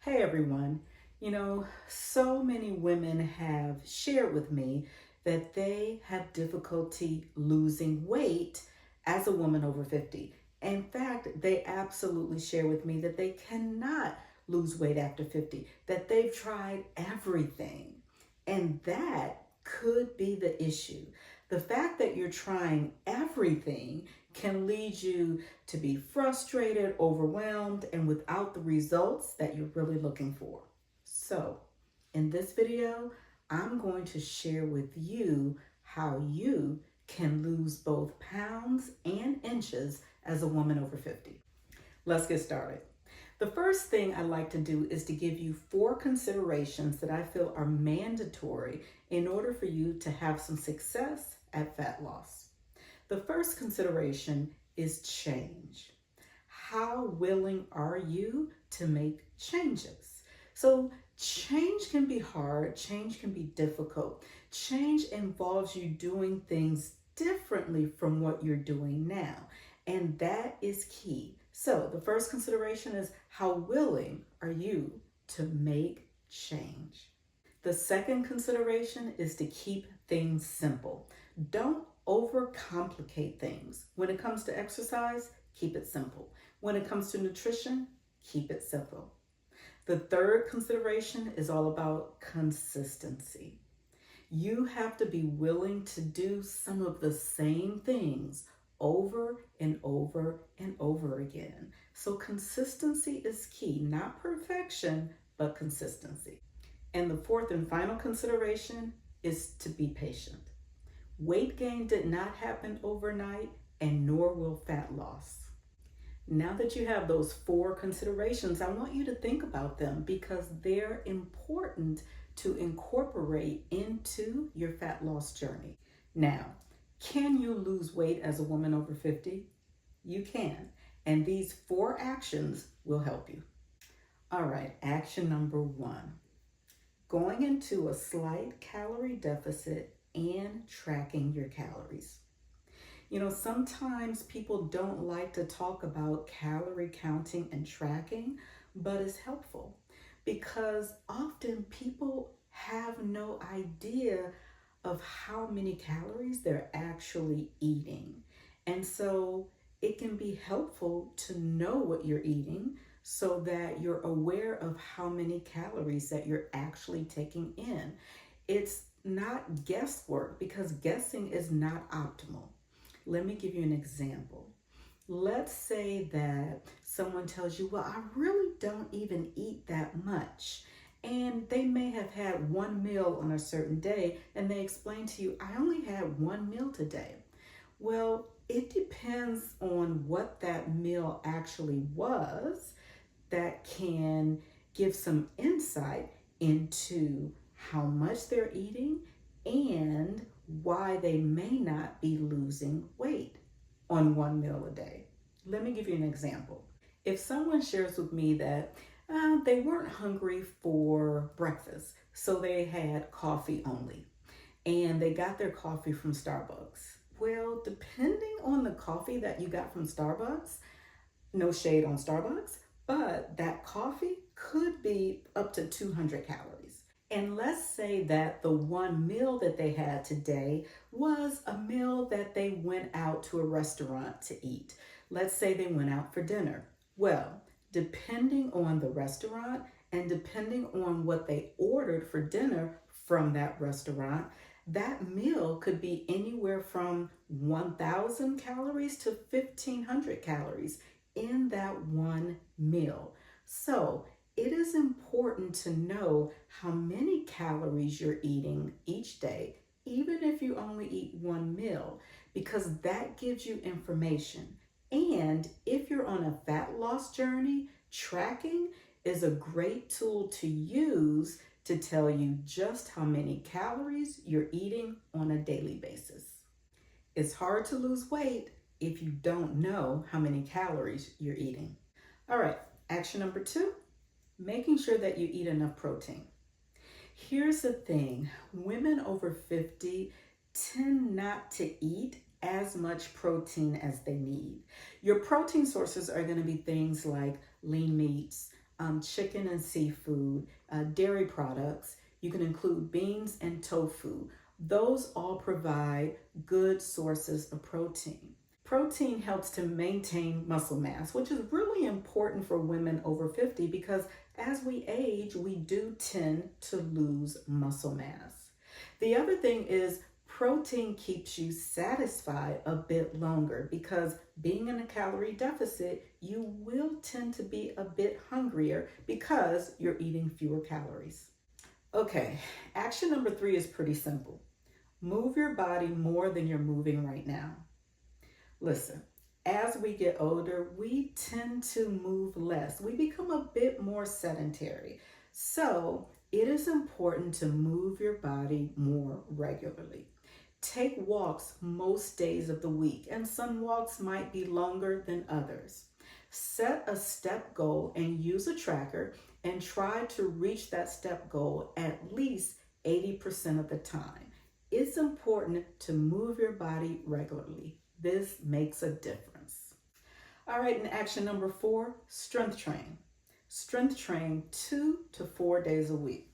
Hey everyone. So many women have shared with me that they have difficulty losing weight as a woman over 50. In fact, they absolutely share with me that they cannot lose weight after 50, that they've tried everything. And that could be the issue. The fact that you're trying everything can lead you to be frustrated, overwhelmed, and without the results that you're really looking for. So, in this video, I'm going to share with you how you can lose both pounds and inches as a woman over 50. Let's get started. The first thing I like to do is to give you 4 considerations that I feel are mandatory in order for you to have some success at fat loss. The first consideration is change. How willing are you to make changes? So change can be hard, change can be difficult. Change involves you doing things differently from what you're doing now, and that is key. So the first consideration is how willing are you to make change? The second consideration is to keep things simple. Don't overcomplicate things. When it comes to exercise, keep it simple. When it comes to nutrition, keep it simple. The third consideration is all about consistency. You have to be willing to do some of the same things over and over and over again. So consistency is key, not perfection, but consistency. And the fourth and final consideration is to be patient. Weight gain did not happen overnight, and nor will fat loss. Now that you have those 4 considerations, I want you to think about them because they're important to incorporate into your fat loss journey. Now, can you lose weight as a woman over 50? You can. And these 4 actions will help you. All right, action number 1. Going into a slight calorie deficit and tracking your calories. Sometimes people don't like to talk about calorie counting and tracking, but it's helpful because often people have no idea of how many calories they're actually eating. And so it can be helpful to know what you're eating so that you're aware of how many calories that you're actually taking in. It's not guesswork because guessing is not optimal. Let me give you an example. Let's say that someone tells you, well, I really don't even eat that much. And they may have had one meal on a certain day and they explain to you, I only had one meal today. Well, it depends on what that meal actually was that can give some insight into how much they're eating and why they may not be losing weight on one meal a day. Let me give you an example. If someone shares with me that they weren't hungry for breakfast, so they had coffee only, and they got their coffee from Starbucks. Well, depending on the coffee that you got from Starbucks, no shade on Starbucks, but that coffee could be up to 200 calories. And let's say that the one meal that they had today was a meal that they went out to a restaurant to eat. Let's say they went out for dinner. Well, depending on the restaurant and depending on what they ordered for dinner from that restaurant, that meal could be anywhere from 1,000 calories to 1,500 calories in that one meal. So it is important to know how many calories you're eating each day, even if you only eat one meal, because that gives you information. And if you're on a fat loss journey, tracking is a great tool to use to tell you just how many calories you're eating on a daily basis. It's hard to lose weight if you don't know how many calories you're eating. All right, action number 2, making sure that you eat enough protein. Here's the thing, women over 50 tend not to eat as much protein as they need. Your protein sources are going to be things like lean meats, chicken and seafood, dairy products. You can include beans and tofu. Those all provide good sources of protein. Protein helps to maintain muscle mass, which is really important for women over 50 because as we age, we do tend to lose muscle mass. The other thing is protein keeps you satisfied a bit longer because being in a calorie deficit, you will tend to be a bit hungrier because you're eating fewer calories. Okay, action number 3 is pretty simple. Move your body more than you're moving right now. Listen, as we get older, we tend to move less. We become a bit more sedentary. So it is important to move your body more regularly. Take walks most days of the week, and some walks might be longer than others. Set a step goal and use a tracker and try to reach that step goal at least 80% of the time. It's important to move your body regularly. This makes a difference. All right, and action number 4, strength train. Strength train 2 to 4 days a week.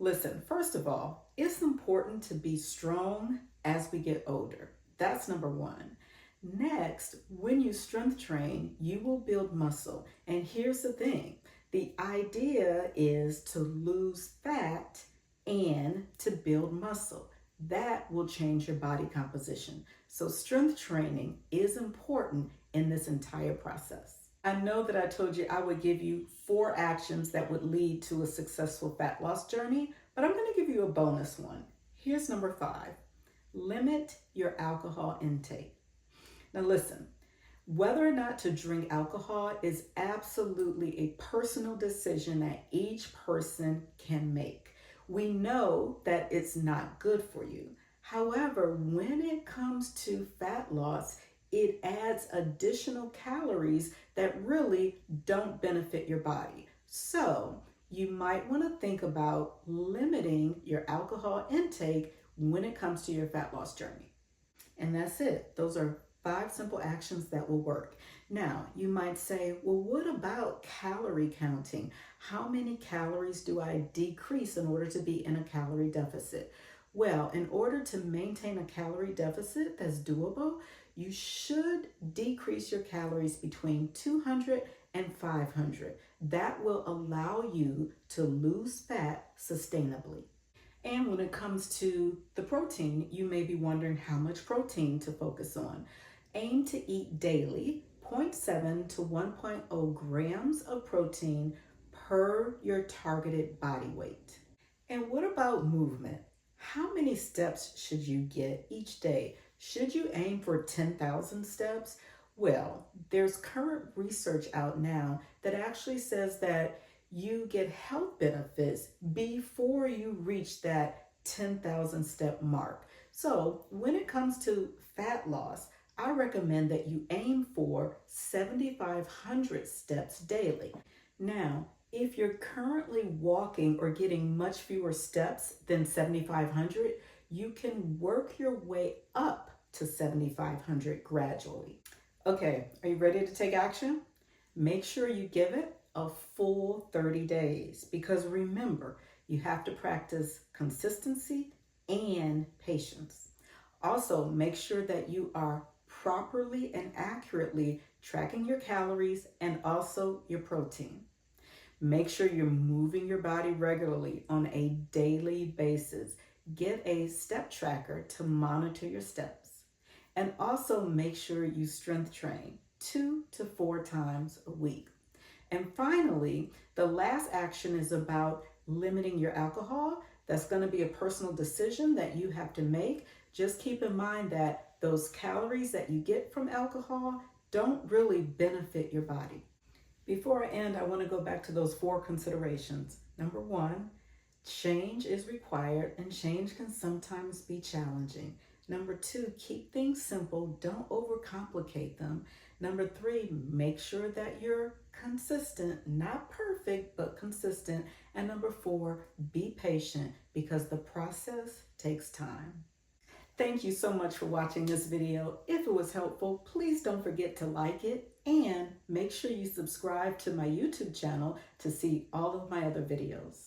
Listen, first of all, it's important to be strong as we get older. That's number 1. Next, when you strength train, you will build muscle. And here's the thing, the idea is to lose fat and to build muscle. That will change your body composition. So strength training is important in this entire process. I know that I told you I would give you 4 actions that would lead to a successful fat loss journey, but I'm going to give you a bonus one. Here's number 5. Limit your alcohol intake. Now listen, whether or not to drink alcohol is absolutely a personal decision that each person can make. We know that it's not good for you. However, when it comes to fat loss, it adds additional calories that really don't benefit your body. So you might want to think about limiting your alcohol intake when it comes to your fat loss journey. And that's it. Those are 5 simple actions that will work. Now, you might say, well, what about calorie counting? How many calories do I decrease in order to be in a calorie deficit? Well, in order to maintain a calorie deficit that's doable, you should decrease your calories between 200 and 500. That will allow you to lose fat sustainably. And when it comes to the protein, you may be wondering how much protein to focus on. Aim to eat daily 0.7 to 1.0 grams of protein per your targeted body weight. And what about movement? How many steps should you get each day? Should you aim for 10,000 steps? Well, there's current research out now that actually says that you get health benefits before you reach that 10,000 step mark. So when it comes to fat loss, I recommend that you aim for 7,500 steps daily. Now, if you're currently walking or getting much fewer steps than 7,500, you can work your way up to 7,500 gradually. Okay, are you ready to take action? Make sure you give it a full 30 days because remember, you have to practice consistency and patience. Also, make sure that you are properly and accurately tracking your calories and also your protein. Make sure you're moving your body regularly on a daily basis. Get a step tracker to monitor your steps. And also make sure you strength train 2 to 4 times a week. And finally, the last action is about limiting your alcohol. That's going to be a personal decision that you have to make. Just keep in mind that those calories that you get from alcohol don't really benefit your body. Before I end, I want to go back to those 4 considerations. Number 1, change is required and change can sometimes be challenging. Number 2, keep things simple. Don't overcomplicate them. Number 3, make sure that you're consistent, not perfect, but consistent. And number 4, be patient because the process takes time. Thank you so much for watching this video. If it was helpful, please don't forget to like it And make sure you subscribe to my YouTube channel to see all of my other videos.